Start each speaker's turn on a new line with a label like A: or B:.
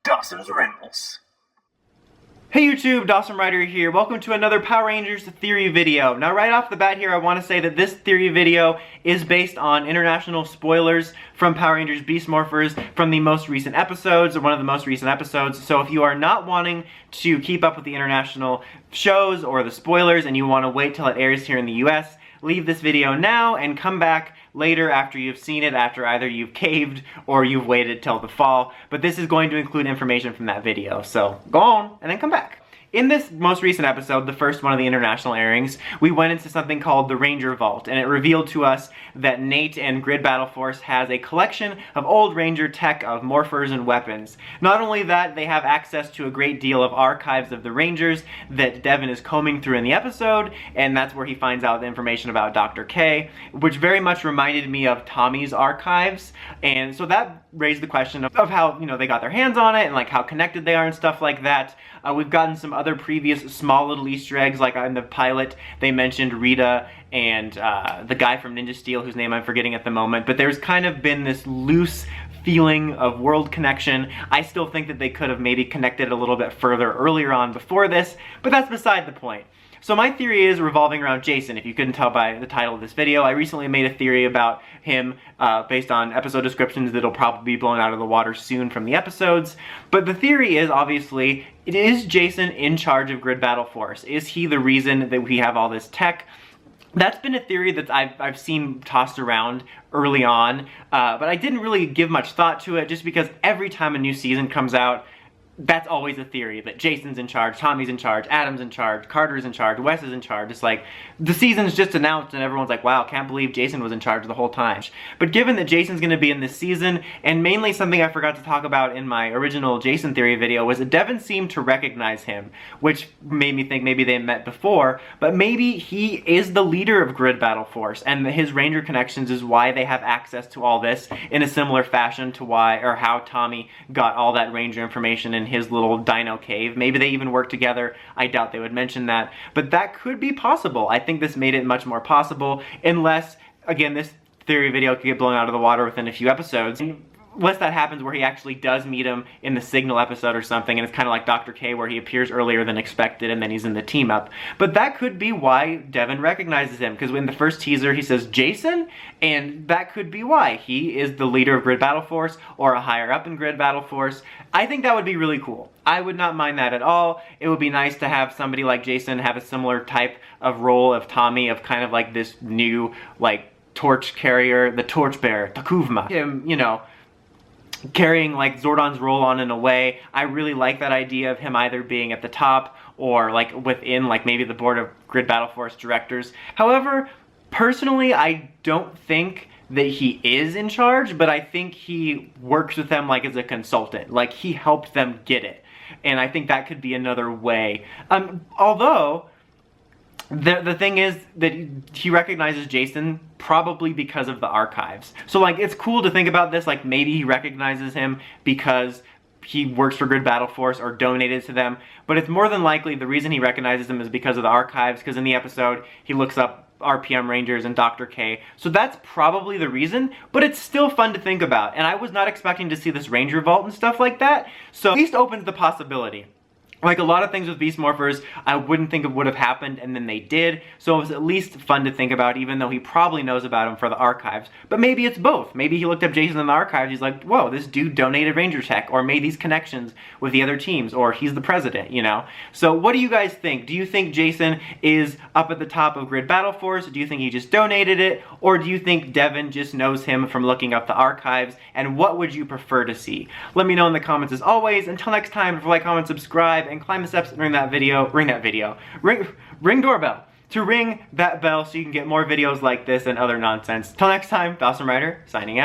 A: Dawson's Rambles.
B: Hey YouTube, Dawson Rider here. Welcome to another Power Rangers theory video. Now right off the bat here, I want to say that this theory video is based on international spoilers from Power Rangers Beast Morphers from the most recent episodes, or one of the most recent episodes. So if you are not wanting to keep up with the international shows or the spoilers and you want to wait till it airs here in the US, leave this video now and come back later after you've seen it, after either you've caved or you've waited till the fall. But this is going to include information from that video, so go on and then come back. In this most recent episode, the first one of the international airings, we went into something called the Ranger Vault, and it revealed to us that Nate and Grid Battle Force has a collection of old Ranger tech of morphers and weapons. Not only that, they have access to a great deal of archives of the Rangers that Devin is combing through in the episode, and that's where he finds out the information about Dr. K, which very much reminded me of Tommy's archives, and so that raised the question of how, you know, they got their hands on it and like how connected they are and stuff like that. We've gotten some other previous small little Easter eggs, like in the pilot they mentioned Rita and the guy from Ninja Steel whose name I'm forgetting at the moment, but there's kind of been this loose feeling of world connection. I still think that they could have maybe connected a little bit further earlier on before this, but that's beside the point. So my theory is revolving around Jason. If you couldn't tell by the title of this video, I recently made a theory about him based on episode descriptions that'll probably be blown out of the water soon from the episodes. But the theory is, obviously, is Jason in charge of Grid Battle Force? Is he the reason that we have all this tech? That's been a theory that I've seen tossed around early on, but I didn't really give much thought to it just because every time a new season comes out, that's always a theory, that Jason's in charge, Tommy's in charge, Adam's in charge, Carter's in charge, Wes is in charge. It's like, the season's just announced and everyone's like, wow, can't believe Jason was in charge the whole time. But given that Jason's gonna be in this season, and mainly something I forgot to talk about in my original Jason theory video was that Devin seemed to recognize him, which made me think maybe they met before, but maybe he is the leader of Grid Battle Force, and his Ranger connections is why they have access to all this in a similar fashion to why, or how Tommy got all that Ranger information in his little dino cave. Maybe they even work together. I doubt they would mention that, but that could be possible. I think this made it much more possible, unless, again, this theory video could get blown out of the water within a few episodes. Unless that happens where he actually does meet him in the Signal episode or something, and it's kind of like Dr. K where he appears earlier than expected and then he's in the team up. But that could be why Devin recognizes him, because in the first teaser he says Jason, and that could be why. He is the leader of Grid Battle Force, or a higher up in Grid Battle Force. I think that would be really cool. I would not mind that at all. It would be nice to have somebody like Jason have a similar type of role of Tommy, of kind of like this new, like, torch carrier, the torchbearer, Takuvma. Him, you know, carrying like Zordon's role on in a way. I really like that idea of him either being at the top or like within like maybe the board of Grid Battle Force directors. However, personally, I don't think that he is in charge, but I think he works with them like as a consultant. Like he helped them get it. And I think that could be another way. Although, the thing is that he recognizes Jason probably because of the archives. So like it's cool to think about this, like maybe he recognizes him because he works for Grid Battle Force or donated to them, but it's more than likely the reason he recognizes him is because of the archives, because in the episode he looks up RPM Rangers and Dr. K. So that's probably the reason, but it's still fun to think about. And I was not expecting to see this Ranger Vault and stuff like that, so at least opens the possibility. Like a lot of things with Beast Morphers, I wouldn't think it would have happened, and then they did, so it was at least fun to think about, even though he probably knows about him for the archives. But maybe it's both. Maybe he looked up Jason in the archives, he's like, whoa, this dude donated Ranger Tech, or made these connections with the other teams, or he's the president, you know? So what do you guys think? Do you think Jason is up at the top of Grid Battle Force? Do you think he just donated it? Or do you think Devin just knows him from looking up the archives? And what would you prefer to see? Let me know in the comments as always. Until next time, like, comment, subscribe, and climb the steps and ring doorbell to ring that bell so you can get more videos like this and other nonsense. Till next time, Dawson Rider signing out.